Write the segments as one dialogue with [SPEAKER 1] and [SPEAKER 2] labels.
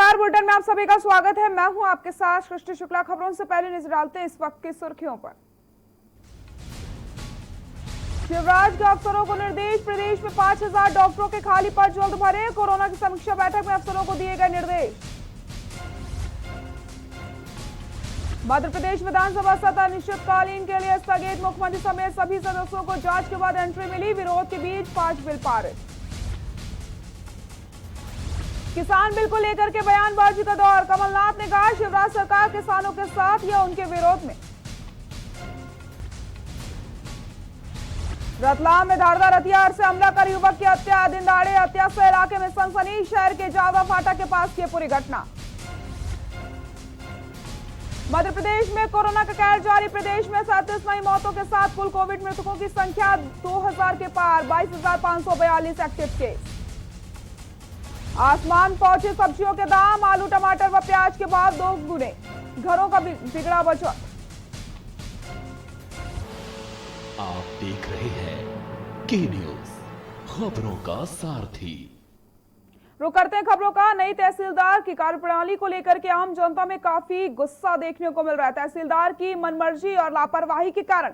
[SPEAKER 1] नमस्कार, बुलेटिन में आप सभी का स्वागत है। मैं हूं आपके साथ सृष्टि शुक्ला। खबरों से पहले नजर डालते हैं इस वक्त की सुर्खियों पर। शिवराज के अफसरों को निर्देश, प्रदेश में 5000 डॉक्टरों के खाली पद जल्द भरे। कोरोना की समीक्षा बैठक में अफसरों को दिए गए निर्देश। मध्य प्रदेश विधानसभा सत्र अनिश्चितकालीन के लिए स्थगित। मुख्यमंत्री समेत सभी सदस्यों को जांच के बाद एंट्री मिली। विरोध के बीच 5 बिल पारित। किसान बिल को लेकर के बयानबाजी का दौर। कमलनाथ ने कहा शिवराज सरकार किसानों के साथ या उनके विरोध में। रतलाम में धारदार हथियार से हमला कर युवक की हत्या। दिन दहाड़े हत्या से इलाके में सनसनी। शहर के जावा फाटा के पास की पूरी घटना। मध्य प्रदेश में कोरोना का कहर जारी। प्रदेश में 37 नई मौतों के साथ कुल कोविड मृतकों की संख्या 2000 के पार। 22,542 एक्टिव केस। आसमान पहुंचे सब्जियों के दाम। आलू, टमाटर व प्याज के भाव 2 गुने। घरों का बिगड़ा बजट।
[SPEAKER 2] आप देख रहे हैं के न्यूज, खबरों का सारथी।
[SPEAKER 1] रुक करते हैं खबरों का। नई तहसीलदार की कार्यप्रणाली को लेकर के आम जनता में काफी गुस्सा देखने को मिल रहा है। तहसीलदार की मनमर्जी और लापरवाही के कारण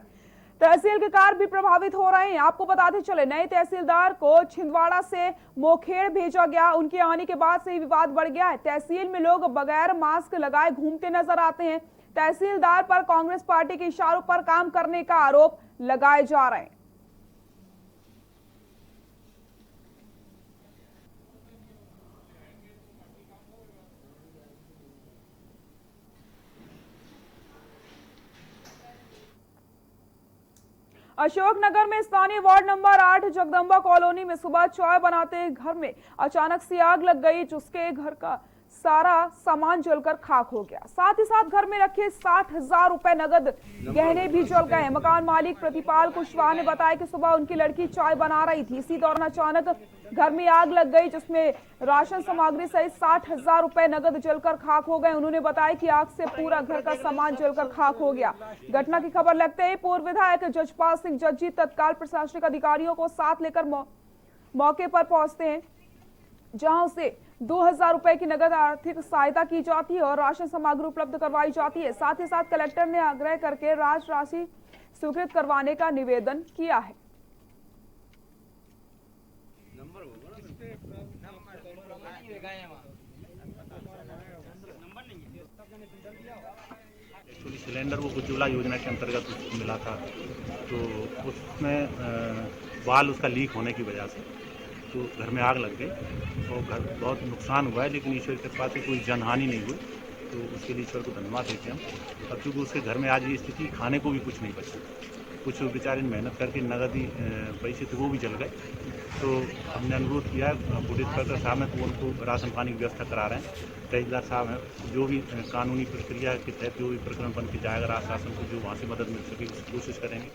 [SPEAKER 1] तहसील के कार्य भी प्रभावित हो रहे हैं। आपको बताते चले, नए तहसीलदार को छिंदवाड़ा से मोखेड़ भेजा गया। उनके आने के बाद से ही विवाद बढ़ गया है। तहसील में लोग बगैर मास्क लगाए घूमते नजर आते हैं। तहसीलदार पर कांग्रेस पार्टी के इशारों पर काम करने का आरोप लगाए जा रहे हैं। अशोकनगर में स्थानीय वार्ड नंबर 8 जगदंबा कॉलोनी में सुबह चाय बनाते घर में अचानक से आग लग गई, जिसके घर का सारा सामान जलकर खाक हो गया। साथ ही साथ घर में रखे 60,000 रुपए नगद गहने भी जल गए। मकान मालिक प्रतिपाल कुशवाहा ने बताया कि सुबह उनकी लड़की चाय बना रही थी। इसी दौरान अचानक घर में आग लग गई, जिसमें राशन सामग्री सहित 60,000 रुपए नगद जलकर खाक हो गए। उन्होंने बताया कि आग से पूरा घर का सामान जलकर खाक हो गया। घटना की खबर लगते ही पूर्व विधायक जजपाल सिंह जज्जी तत्काल प्रशासनिक अधिकारियों को साथ लेकर मौके पर पहुंचते हैं, जहां उसे 2,000 रुपए की नगद आर्थिक सहायता की जाती है और राशन सामग्री उपलब्ध करवाई जाती है। साथ ही साथ कलेक्टर ने आग्रह करके राशि स्वीकृत करवाने का निवेदन किया है।
[SPEAKER 3] एक्चुअली सिलेंडर वो उज्ज्वला योजना के अंतर्गत उसको मिला था, तो उसमें बाल उसका लीक होने की वजह से तो घर में आग लग गई और घर बहुत नुकसान हुआ है, लेकिन ईश्वर की कृपा से कोई जनहानि नहीं हुई, तो उसके लिए ईश्वर को धन्यवाद देते हैं हम। अब चूँकि उसके घर में आज ये स्थिति, खाने को भी कुछ नहीं बचा, कुछ बेचारे मेहनत करके नगदी पैसे थे वो भी जल गए। तो हमने अनुरोध किया है पुलिस इंस्पेक्टर साहब ने, तो उनको राशन पानी की व्यवस्था करा रहे हैं। तहसीलदार साहब हैं, जो भी कानूनी प्रक्रिया के तहत जो भी प्रकरण बन के जाएगा शासन को जो वहाँ से मदद मिल सके उसकी कोशिश करेंगे।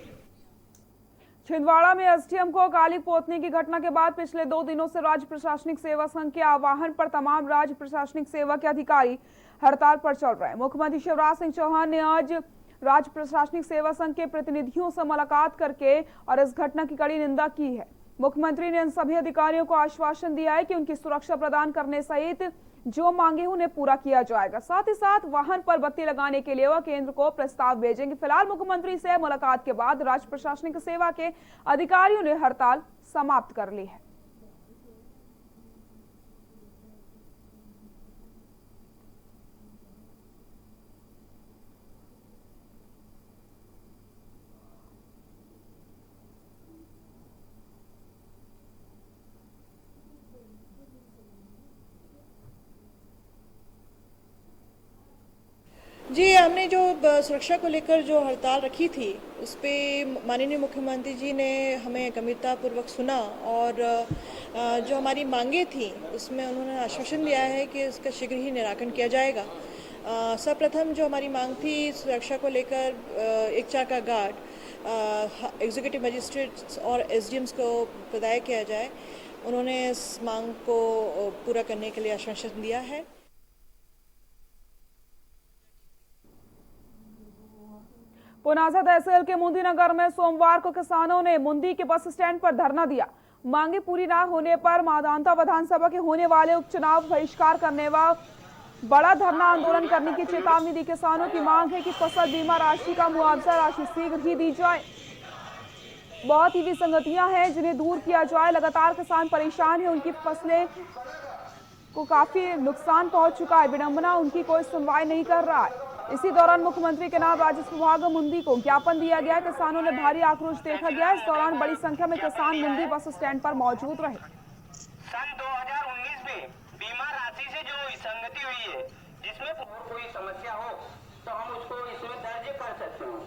[SPEAKER 1] छिंदवाड़ा में एसडीएम को कालिक पोतने की घटना के बाद पिछले 2 दिनों से राज्य प्रशासनिक सेवा संघ के आह्वान पर तमाम राज्य प्रशासनिक सेवा के अधिकारी हड़ताल पर चल रहे हैं। मुख्यमंत्री शिवराज सिंह चौहान ने आज राज्य प्रशासनिक सेवा संघ के प्रतिनिधियों से मुलाकात करके और इस घटना की कड़ी निंदा की है। मुख्यमंत्री ने इन सभी अधिकारियों को आश्वासन दिया है कि उनकी सुरक्षा प्रदान करने सहित जो मांगे उन्हें पूरा किया जाएगा। साथ ही साथ वाहन पर बत्ती लगाने के लिए वह केंद्र को प्रस्ताव भेजेंगे। फिलहाल मुख्यमंत्री से मुलाकात के बाद राज्य प्रशासनिक सेवा के अधिकारियों ने हड़ताल समाप्त कर ली है।
[SPEAKER 4] जी, हमने जो सुरक्षा को लेकर जो हड़ताल रखी थी उस पर माननीय मुख्यमंत्री जी ने हमें गंभीरतापूर्वक सुना और जो हमारी मांगे थी उसमें उन्होंने आश्वासन दिया है कि उसका शीघ्र ही निराकरण किया जाएगा। सर्वप्रथम जो हमारी मांग थी सुरक्षा को लेकर एक चाका गार्ड एग्जीक्यूटिव मजिस्ट्रेट्स और एसडीएम्स को प्रदाय किया जाए। उन्होंने इस मांग को पूरा करने के लिए आश्वासन दिया है।
[SPEAKER 1] पुनासा तहसील के मुंदी नगर में सोमवार को किसानों ने मुंदी के बस स्टैंड पर धरना दिया। मांगे पूरी न होने पर मादांता विधानसभा के होने वाले उपचुनाव बहिष्कार करने व बड़ा धरना आंदोलन करने की चेतावनी दी। किसानों की मांग है कि फसल बीमा राशि का मुआवजा राशि शीघ्र ही दी जाए। बहुत ही विसंगतियां हैं जिन्हें दूर किया जाए। लगातार किसान परेशान है, उनकी फसलें को काफी नुकसान पहुंच चुका है। विडंबना, उनकी कोई सुनवाई नहीं कर रहा है। इसी दौरान मुख्यमंत्री के नाम राजस्व विभाग मुंदी को ज्ञापन दिया गया। किसानों ने भारी आक्रोश देखा गया। इस दौरान बड़ी संख्या में किसान मुंदी बस स्टैंड पर मौजूद रहे।
[SPEAKER 5] सन 2019 में बीमा राशि से जो विसंगति हुई है, जिसमें कोई समस्या हो तो हम उसको इसमें दर्ज कर सकते हैं।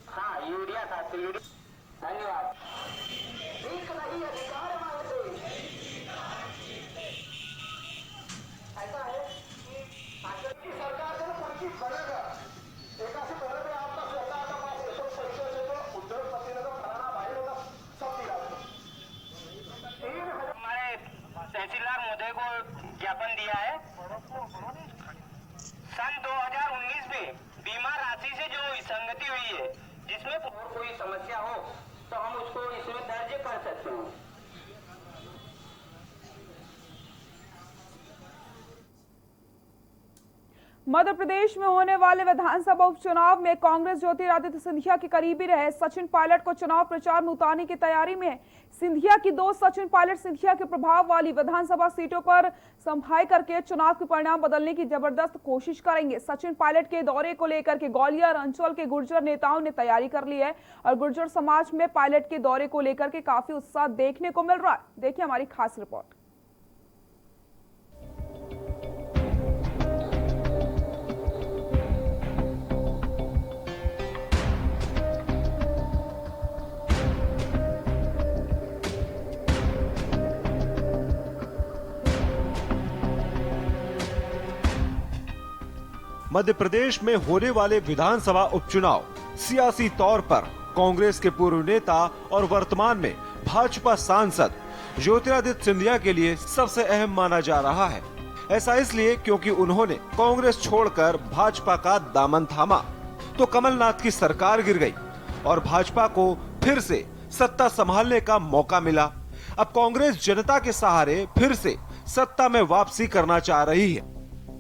[SPEAKER 5] हाँ, यूरिया था, धन्यवाद। एक नहीं अधिकार मांगते, ऐसा है कि सरकार जो पर्ची बनेगा, एकाशी पहले में आपका सरकार का पास ऐसा पैसे से तो उद्योगपति ने तो फलाना भाई ने तो सब दिया। हमारे तहसीलदार महोदय को ज्ञापन दिया है। सन 2019 में बीमा राशि से जो विसंगति हुई है, जिसमें कोई समस्या हो तो हम उसको इसमें दर्ज कर सकते हैं।
[SPEAKER 1] मध्य प्रदेश में होने वाले विधानसभा उपचुनाव में कांग्रेस ज्योतिरादित्य सिंधिया के करीबी रहे सचिन पायलट को चुनाव प्रचार में उतारने की तैयारी में है। सिंधिया की दोस्त सचिन पायलट सिंधिया के प्रभाव वाली विधानसभा सीटों पर संभाई करके चुनाव के परिणाम बदलने की जबरदस्त कोशिश करेंगे। सचिन पायलट के दौरे को लेकर के ग्वालियर अंचल के गुर्जर नेताओं ने तैयारी कर ली है और गुर्जर समाज में पायलट के दौरे को लेकर के काफी उत्साह देखने को मिल रहा है। देखिए हमारी खास रिपोर्ट।
[SPEAKER 6] मध्य प्रदेश में होने वाले विधानसभा उपचुनाव सियासी तौर पर कांग्रेस के पूर्व नेता और वर्तमान में भाजपा सांसद ज्योतिरादित्य सिंधिया के लिए सबसे अहम माना जा रहा है। ऐसा इसलिए क्योंकि उन्होंने कांग्रेस छोड़कर भाजपा का दामन थामा तो कमलनाथ की सरकार गिर गई और भाजपा को फिर से सत्ता संभालने का मौका मिला। अब कांग्रेस जनता के सहारे फिर से सत्ता में वापसी करना चाह रही है।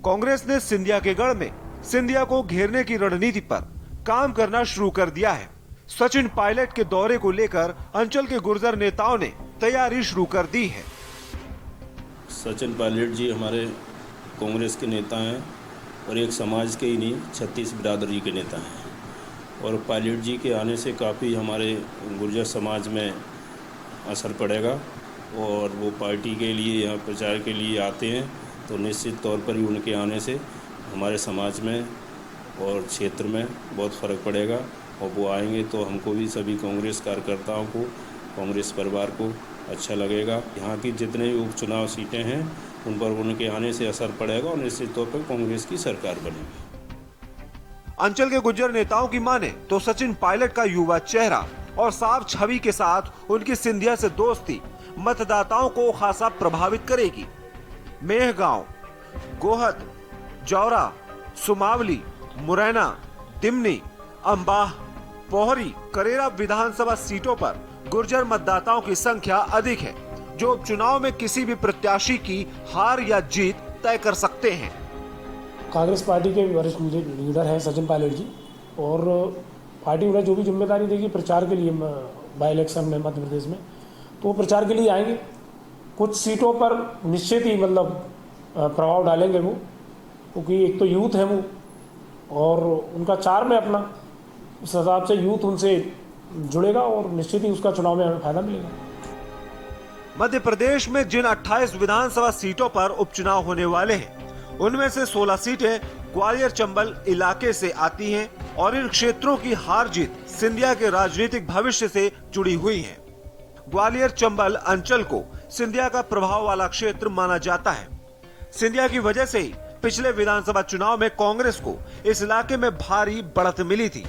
[SPEAKER 6] कांग्रेस ने सिंधिया के गढ़ में सिंधिया को घेरने की रणनीति पर काम करना शुरू कर दिया है। सचिन पायलट के दौरे को लेकर अंचल के गुर्जर नेताओं ने तैयारी शुरू कर दी है।
[SPEAKER 7] सचिन पायलट जी हमारे कांग्रेस के नेता हैं और एक समाज के ही नहीं 36 बिरादरी के नेता हैं और पायलट जी के आने से काफ़ी हमारे गुर्जर समाज में असर पड़ेगा और वो पार्टी के लिए यहाँ प्रचार के लिए आते हैं तो निश्चित तौर पर ही उनके आने से हमारे समाज में और क्षेत्र में बहुत फ़र्क पड़ेगा और वो आएंगे तो हमको भी सभी कांग्रेस कार्यकर्ताओं को कांग्रेस परिवार को अच्छा लगेगा। यहाँ की जितने भी उपचुनाव सीटें हैं उन पर उनके आने से असर पड़ेगा और निश्चित तौर पर कांग्रेस की सरकार बनेगी।
[SPEAKER 6] अंचल के गुर्जर नेताओं की माने तो सचिन पायलट का युवा चेहरा और साफ छवि के साथ उनकी सिंधिया से दोस्ती मतदाताओं को खासा प्रभावित करेगी। मेहगांव, गोहद, जौरा, सुमावली, मुरैना, दिमनी, अंबाह, पोहरी, करेरा विधानसभा सीटों पर गुर्जर मतदाताओं की संख्या अधिक है जो उपचुनाव में किसी भी प्रत्याशी की हार या जीत तय कर सकते हैं।
[SPEAKER 8] कांग्रेस पार्टी के वरिष्ठ लीडर हैं सचिन पायलट जी और पार्टी उन्हें जो भी जिम्मेदारी देगी प्रचार के लिए बाई इलेक्शन में मध्य प्रदेश में तो वो प्रचार के लिए आएंगे। कुछ सीटों पर निश्चित ही प्रभाव डालेंगे वो क्योंकि एक तो यूथ है वो और उनका चार्म है अपना, उस हिसाब से यूथ उनसे जुड़ेगा और निश्चित ही उसका चुनाव में हमें फायदा मिलेगा।
[SPEAKER 6] मध्य प्रदेश में जिन 28 विधानसभा सीटों पर उपचुनाव होने वाले हैं उनमें से 16 सीटें ग्वालियर चंबल इलाके से आती हैं और इन क्षेत्रों की हार जीत सिंधिया के राजनीतिक भविष्य से जुड़ी हुई है। ग्वालियर चंबल अंचल को सिंधिया का प्रभाव वाला क्षेत्र माना जाता है। सिंधिया की वजह से ही पिछले विधानसभा चुनाव में कांग्रेस को इस इलाके में भारी बढ़त मिली थी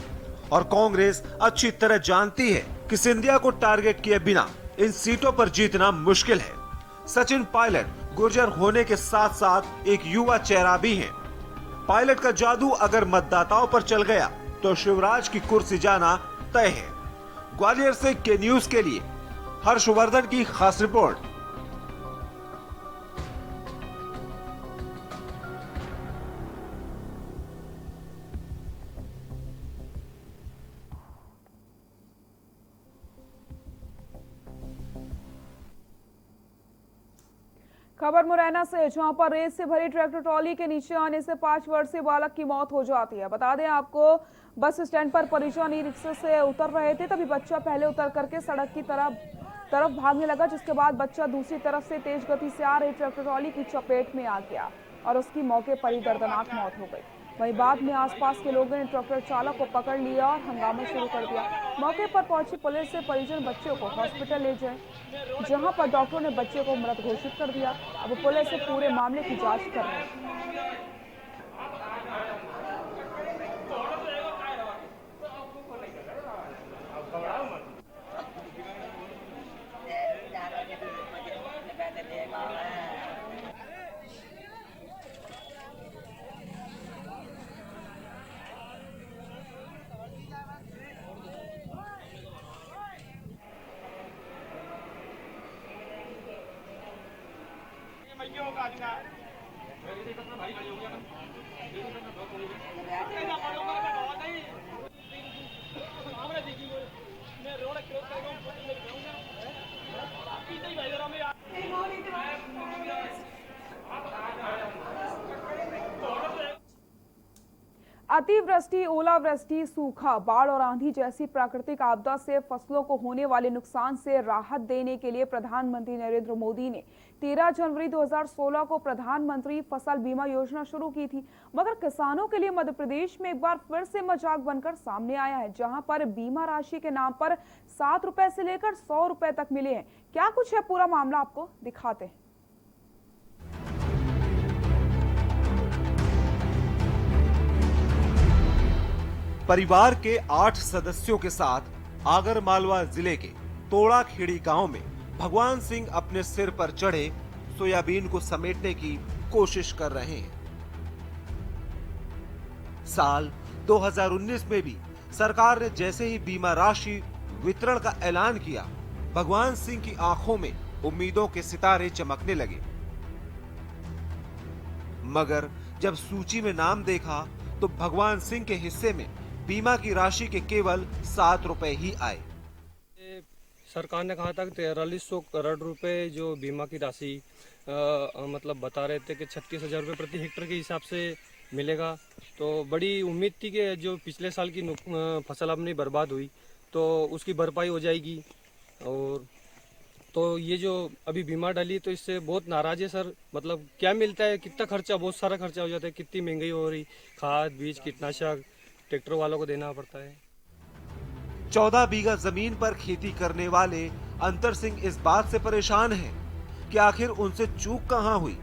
[SPEAKER 6] और कांग्रेस अच्छी तरह जानती है कि सिंधिया को टारगेट किए बिना इन सीटों पर जीतना मुश्किल है। सचिन पायलट गुर्जर होने के साथ साथ एक युवा चेहरा भी है। पायलट का जादू अगर मतदाताओं पर चल गया तो शिवराज की कुर्सी जाना तय है। ग्वालियर से के न्यूज के लिए हर्षवर्धन की खास रिपोर्ट।
[SPEAKER 1] खबर मुरैना से, जहां पर रेत से भरी ट्रैक्टर ट्रॉली के नीचे आने से 5 वर्षीय बालक की मौत हो जाती है। बता दें आपको, बस स्टैंड पर परिजन ई रिक्शा से उतर रहे थे, तभी बच्चा पहले उतर करके सड़क की तरफ भागने लगा, जिसके बाद बच्चा दूसरी तरफ से तेज गति से आ रही ट्रैक्टर ट्रॉली की चपेट में आ गया और उसकी मौके पर ही दर्दनाक मौत हो गई। वहीं बाद में आसपास के लोगों ने ट्रैक्टर चालक को पकड़ लिया और हंगामा शुरू कर दिया। मौके पर पहुंची पुलिस से परिजन बच्चे को हॉस्पिटल ले गए, जहां पर डॉक्टरों ने बच्चे को मृत घोषित कर दिया। अब पुलिस से पूरे मामले की जांच कर रही है। अतिवृष्टि, ओलावृष्टि, सूखा, बाढ़ और आंधी जैसी प्राकृतिक आपदा से फसलों को होने वाले नुकसान से राहत देने के लिए प्रधानमंत्री नरेंद्र मोदी ने 13 जनवरी 2016 को प्रधानमंत्री फसल बीमा योजना शुरू की थी। मगर किसानों के लिए मध्य प्रदेश में एक बार फिर से मजाक बनकर सामने आया है, जहां पर बीमा राशि के नाम पर 7 रुपए से लेकर 100 रुपए तक मिले हैं। क्या कुछ है पूरा मामला, आपको दिखाते हैं।
[SPEAKER 6] परिवार के 8 सदस्यों के साथ आगर मालवा जिले के तोड़ा खेड़ी गांव में भगवान सिंह अपने सिर पर चढ़े सोयाबीन को समेटने की कोशिश कर रहे हैं। साल 2019 में भी सरकार ने जैसे ही बीमा राशि वितरण का ऐलान किया, भगवान सिंह की आंखों में उम्मीदों के सितारे चमकने लगे। मगर जब सूची में नाम देखा तो भगवान सिंह के हिस्से में बीमा की राशि के केवल 7 रुपए ही आए।
[SPEAKER 9] सरकार ने कहा था कि 4300 करोड़ रुपए जो बीमा की राशि मतलब बता रहे थे कि 36,000 रुपये प्रति हेक्टेयर के हिसाब से मिलेगा। तो बड़ी उम्मीद थी कि जो पिछले साल की फसल अपनी बर्बाद हुई तो उसकी भरपाई हो जाएगी। और तो ये जो अभी बीमा डाली तो इससे बहुत नाराज है सर। मतलब क्या मिलता है, कितना खर्चा, बहुत सारा खर्चा हो जाता है, कितनी महंगाई हो रही, खाद बीज कीटनाशक ट्रैक्टर वालों को देना पड़ता है।
[SPEAKER 6] 14 बीघा जमीन पर खेती करने वाले अंतर सिंह इस बात से परेशान हैं कि आखिर उनसे चूक कहां हुई।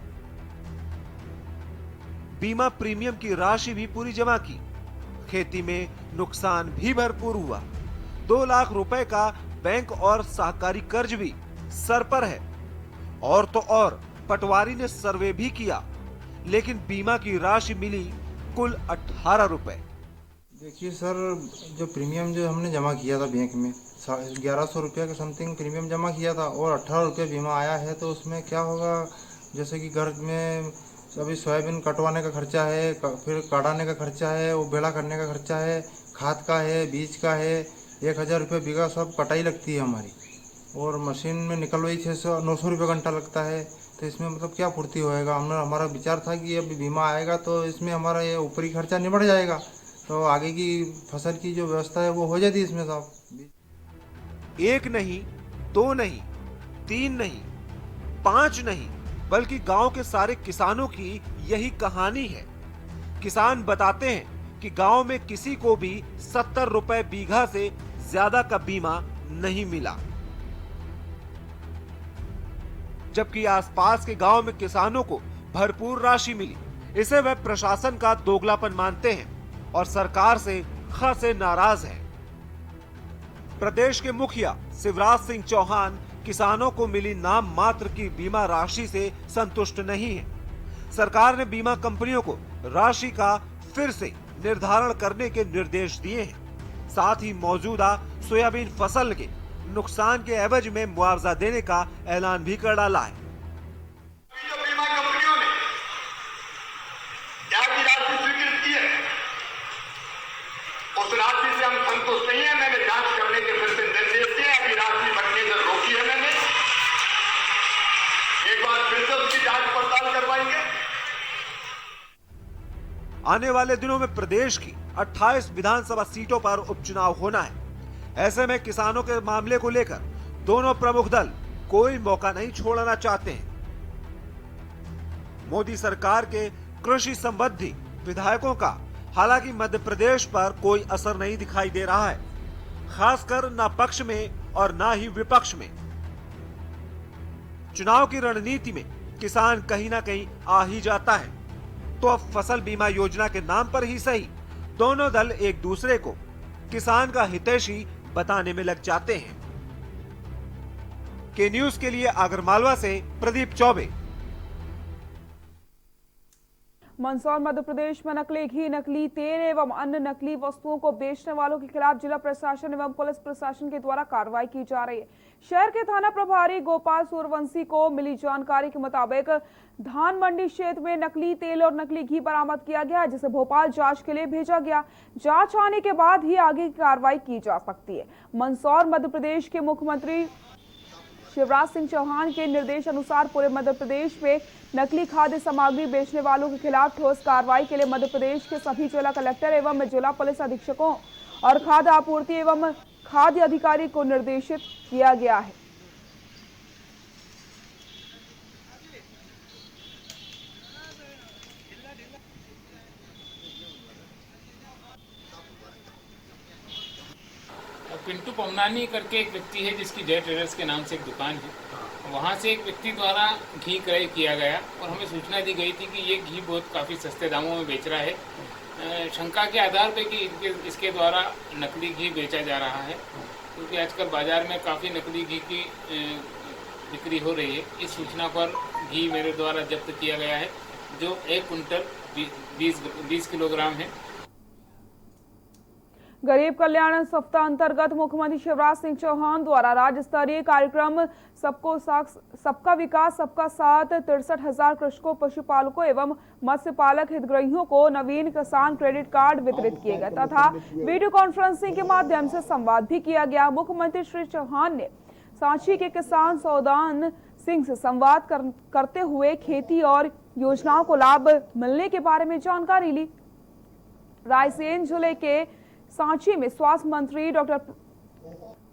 [SPEAKER 6] बीमा प्रीमियम की राशि भी पूरी जमा की, खेती में नुकसान भी भरपूर हुआ। 2 लाख रुपए का बैंक और सहकारी कर्ज भी सर पर है। और तो और पटवारी ने सर्वे भी किया, लेकिन बीमा की राशि मिली कुल 18 रुपए।
[SPEAKER 10] देखिए सर, जो प्रीमियम जो हमने जमा किया था बैंक में 1100 रुपये के समथिंग प्रीमियम जमा किया था और 18 रुपये बीमा आया है। तो उसमें क्या होगा, जैसे कि घर में अभी सोयाबीन कटवाने का खर्चा है, फिर काढ़ाने का खर्चा है, वो बेड़ा करने का खर्चा है, खाद का है, बीज का है, 1000 रुपये बीघा सब कटाई लगती है हमारी। और मशीन में निकलवाई 900 रुपये घंटा लगता है। तो इसमें मतलब क्या पूर्ति होएगा। हमारा विचार था कि अभी बीमा आएगा तो इसमें हमारा ये ऊपरी खर्चा निपट जाएगा, तो आगे की फसल की जो व्यवस्था है वो हो जाती है इसमें साहब।
[SPEAKER 6] 1 नहीं, 2 नहीं, 3 नहीं, 5 नहीं, बल्कि गांव के सारे किसानों की यही कहानी है। किसान बताते हैं कि गांव में किसी को भी 70 रुपए बीघा से ज्यादा का बीमा नहीं मिला, जबकि आसपास के गांव में किसानों को भरपूर राशि मिली। इसे वे प्रशासन का दोगलापन मानते हैं और सरकार से खासे नाराज हैं। प्रदेश के मुखिया शिवराज सिंह चौहान किसानों को मिली नाम मात्र की बीमा राशि से संतुष्ट नहीं है। सरकार ने बीमा कंपनियों को राशि का फिर से निर्धारण करने के निर्देश दिए हैं। साथ ही मौजूदा सोयाबीन फसल के नुकसान के एवज में मुआवजा देने का ऐलान भी कर डाला है।
[SPEAKER 5] बीमा कंपनियों ने क्या की राशि स्वीकृत की है, उस राशि से हम संतुष्ट नहीं है। मैंने जांच करने के फिर से निर्देश दिए, अभी राशि बढ़ने से रोकी है। मैंने एक बार फिर से उसकी जांच पड़ताल करवाएंगे।
[SPEAKER 6] आने वाले दिनों में प्रदेश की 28 विधानसभा सीटों पर उपचुनाव होना है। ऐसे में किसानों के मामले को लेकर दोनों प्रमुख दल कोई मौका नहीं छोड़ना चाहते हैं। मोदी सरकार के कृषि संबंधी विधायकों का हालांकि मध्य प्रदेश पर कोई असर नहीं दिखाई दे रहा है, खासकर न पक्ष में और न ही विपक्ष में। चुनाव की रणनीति में किसान कहीं ना कहीं आ ही जाता है, तो अब फसल बीमा योजना के नाम पर ही सही दोनों दल एक दूसरे को किसान का हितैषी बताने में लग जाते हैं। के न्यूज के लिए आगरमालवा से प्रदीप चौबे।
[SPEAKER 1] मंदसौर मध्य प्रदेश में नकली घी, नकली तेल एवं अन्य नकली वस्तुओं को बेचने वालों के खिलाफ जिला प्रशासन एवं पुलिस प्रशासन के द्वारा कार्रवाई की जा रही है। शहर के थाना प्रभारी गोपाल सूर्यवंशी को मिली जानकारी के मुताबिक धान मंडी क्षेत्र में नकली तेल और नकली घी बरामद किया गया, जिसे भोपाल जांच के लिए भेजा गया। जांच आने के बाद ही आगे की कार्रवाई की जा सकती है। मंदसौर मध्य प्रदेश के मुख्यमंत्री शिवराज सिंह चौहान के निर्देश अनुसार पूरे मध्य प्रदेश में नकली खाद्य सामग्री बेचने वालों के खिलाफ ठोस कार्रवाई के लिए मध्य प्रदेश के सभी जिला कलेक्टर एवं जिला पुलिस अधीक्षकों और खाद्य आपूर्ति एवं खाद्य अधिकारी को निर्देशित किया गया है।
[SPEAKER 11] पिंटू पमनानी करके एक व्यक्ति है जिसकी जय ट्रेडर्स के नाम से एक दुकान है, वहाँ से एक व्यक्ति द्वारा घी क्रय किया गया और हमें सूचना दी गई थी कि ये घी बहुत काफ़ी सस्ते दामों में बेच रहा है। शंका के आधार पे कि इसके द्वारा नकली घी बेचा जा रहा है, क्योंकि आजकल बाज़ार में काफ़ी नकली घी की बिक्री हो रही है। इस सूचना पर घी मेरे द्वारा जब्त किया गया है, जो 1 कुंटल 20 किलोग्राम है।
[SPEAKER 1] गरीब कल्याण सप्ताह अंतर्गत मुख्यमंत्री शिवराज सिंह चौहान द्वारा राज्य स्तरीय कार्यक्रम सबका विकास सबका साथ 63,000 कृषकों, पशुपालकों एवं मत्स्य पालक हितग्राहियों को नवीन किसान क्रेडिट कार्ड वितरित किए गए तथा वीडियो कॉन्फ्रेंसिंग के माध्यम से संवाद भी किया गया। मुख्यमंत्री श्री चौहान ने सांची के किसान सौदान सिंह से संवाद करते हुए खेती और योजनाओं को लाभ मिलने के बारे में जानकारी ली। रायसेन जिले के सांची में स्वास्थ्य मंत्री डॉक्टर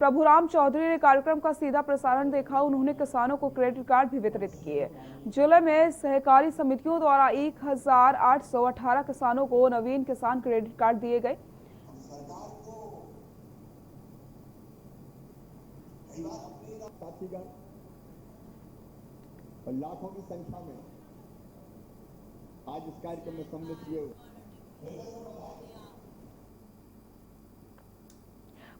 [SPEAKER 1] प्रभुराम चौधरी ने कार्यक्रम का सीधा प्रसारण देखा। उन्होंने किसानों को क्रेडिट कार्ड भी वितरित किए। जिले में सहकारी समितियों द्वारा 1,818 किसानों को नवीन किसान क्रेडिट कार्ड दिए गए।
[SPEAKER 12] लाखों की संख्या में आज इस कार्यक्रम में सम्मिलित हुए।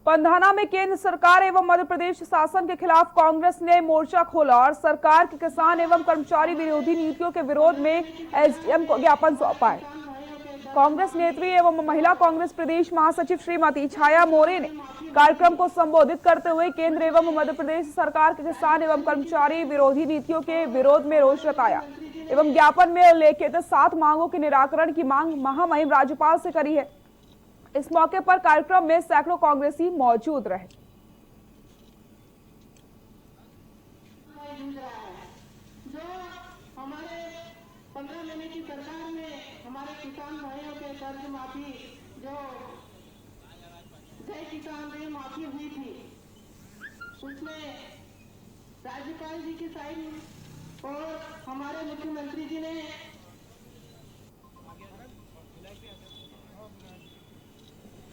[SPEAKER 1] पंधाना में केंद्र सरकार एवं मध्य प्रदेश शासन के खिलाफ कांग्रेस ने मोर्चा खोला और सरकार के किसान एवं कर्मचारी विरोधी नीतियों के विरोध में एसडीएम को ज्ञापन सौंपा है। कांग्रेस नेत्री एवं महिला कांग्रेस प्रदेश महासचिव श्रीमती छाया मोरे ने कार्यक्रम को संबोधित करते हुए केंद्र एवं मध्य प्रदेश सरकार के किसान एवं कर्मचारी विरोधी नीतियों के विरोध में रोष जताया एवं ज्ञापन में उल्लेखित 7 मांगों के निराकरण की मांग महामहिम राज्यपाल से करी है। इस मौके पर कार्यक्रम में सैकड़ों कांग्रेसी मौजूद रहे।
[SPEAKER 13] जो हमारे 15 महीने की सरकार में हमारे किसान भाइयों के कर्ज माफी, जो जय किसान ऋण माफी हुई थी, उसमें राज्यपाल जी की साइन और हमारे मुख्यमंत्री जी ने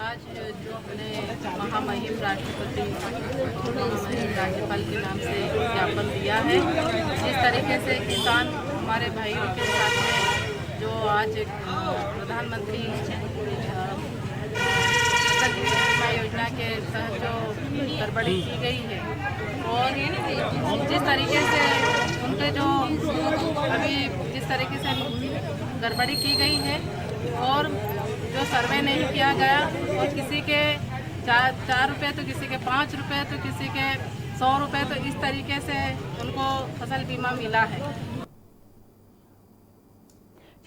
[SPEAKER 14] आज जो अपने महामहिम राष्ट्रपति महामहिम राज्यपाल के नाम से ज्ञापन दिया है, जिस तरीके से किसान हमारे भाइयों के साथ में जो आज प्रधानमंत्री फसल बीमा योजना के तहत जो गड़बड़ी की गई है और जिस तरीके से उनके जो अभी जिस तरीके से गड़बड़ी की गई है और जो सर्वे नहीं किया गया और किसी के 4 रुपये तो किसी के 5 रुपये तो किसी के 100 रुपये, तो इस तरीके से उनको फसल बीमा मिला है।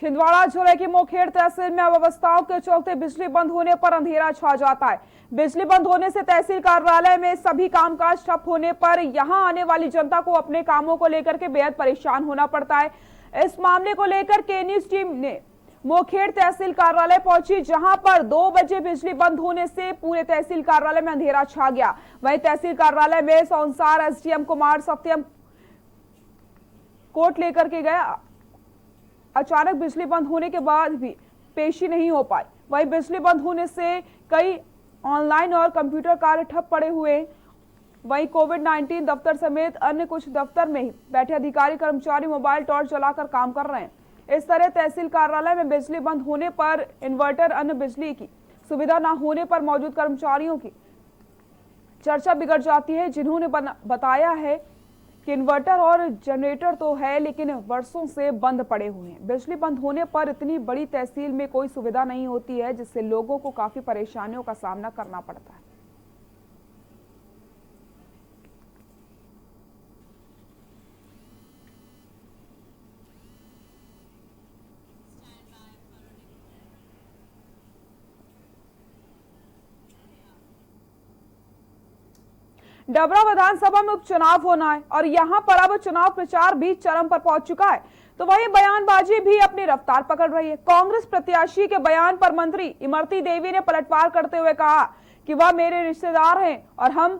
[SPEAKER 1] छिंदवाड़ा जिले की मोखेड़ तहसील में अव्यवस्थाओं के चलते बिजली बंद होने पर अंधेरा छा जाता है। बिजली बंद होने से तहसील कार्यालय में सभी कामकाज ठप होने पर यहां आने वाली जनता को अपने कामों को लेकर के बेहद परेशान होना पड़ता है। इस मामले को लेकर के न्यूज टीम ने मोखेड़ तहसील कार्यालय पहुंची, जहां पर 2 बजे बिजली बंद होने से पूरे तहसील कार्यालय में अंधेरा छा गया। वहीं तहसील कार्यालय में सौंसार एसडीएम कुमार सत्यम कोट लेकर के गया। अचानक बिजली बंद होने के बाद भी पेशी नहीं हो पाई। वहीं बिजली बंद होने से कई ऑनलाइन और कंप्यूटर कार्य ठप पड़े हुए। वहीं कोविड-19 दफ्तर समेत अन्य कुछ दफ्तर में ही बैठे अधिकारी कर्मचारी मोबाइल टॉर्च जलाकर काम कर रहे हैं। इस तरह तहसील कार्यालय में बिजली बंद होने पर इन्वर्टर अन्य बिजली की सुविधा न होने पर मौजूद कर्मचारियों की चर्चा बिगड़ जाती है, जिन्होंने बताया है कि इन्वर्टर और जनरेटर तो है लेकिन वर्षों से बंद पड़े हुए हैं। बिजली बंद होने पर इतनी बड़ी तहसील में कोई सुविधा नहीं होती है, जिससे लोगों को काफी परेशानियों का सामना करना पड़ता है। डबरा विधानसभा में उपचुनाव होना है और यहां पर अब चुनाव प्रचार भी चरम पर पहुंच चुका है, तो वहीं बयानबाजी भी अपनी रफ्तार पकड़ रही है। कांग्रेस प्रत्याशी के बयान पर मंत्री इमरती देवी ने पलटवार करते हुए कहा कि वह मेरे रिश्तेदार हैं और हम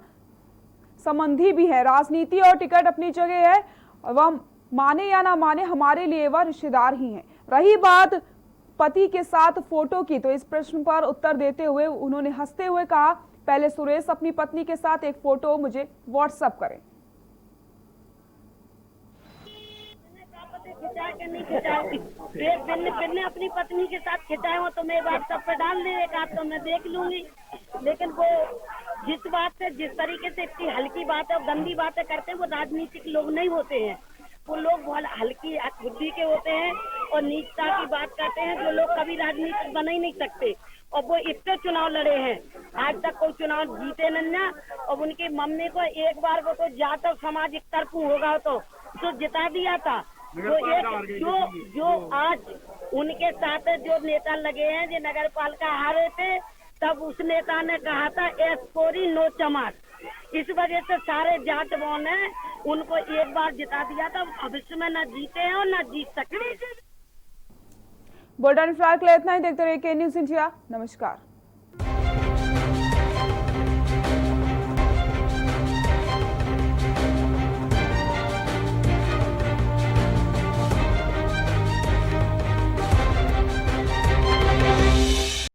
[SPEAKER 1] संबंधी भी हैं। राजनीति और टिकट अपनी जगह है, वह माने या ना माने हमारे लिए वह रिश्तेदार ही हैं। रही बात पति के साथ फोटो की, तो इस प्रश्न पर उत्तर देते हुए उन्होंने हंसते हुए कहा, पहले सुरेश अपनी पत्नी के साथ एक फोटो मुझे व्हाट्सएप करें।
[SPEAKER 13] खिंचाए कि नहीं खिंचाए, बिन्ने अपनी पत्नी के साथ खिंचाए हो तो मैं व्हाट्सएप पे डाल दे, एक आध तो मैं देख लूंगी। लेकिन वो जिस बात से, जिस तरीके से इतनी हल्की बात है और गंदी बातें करते हैं, वो राजनीतिक लोग नहीं होते हैं। वो लोग बहुत हल्की बुद्धि के होते हैं और नीचता की बात करते हैं, जो लोग कभी राजनीतिक बना ही नहीं सकते। और वो इतने चुनाव लड़े हैं, आज तक कोई चुनाव जीते नहीं। और उनकी मम्मी को एक बार वो तो जाटव समाज एक तरफ होगा तो जिता दिया था। जो आज उनके साथ जो नेता लगे हैं, जो नगर पालिका हारे थे, तब उस नेता ने कहा था एस कोरी नो चमार। इस वजह से सारे जाटवों ने उनको एक बार जिता दिया था। भविष्य में न जीते हैं और न जीत सकते।
[SPEAKER 1] बुलेटिन फिलहाल के लिए इतना ही। देखते रहिए के न्यूज़ इंडिया। नमस्कार।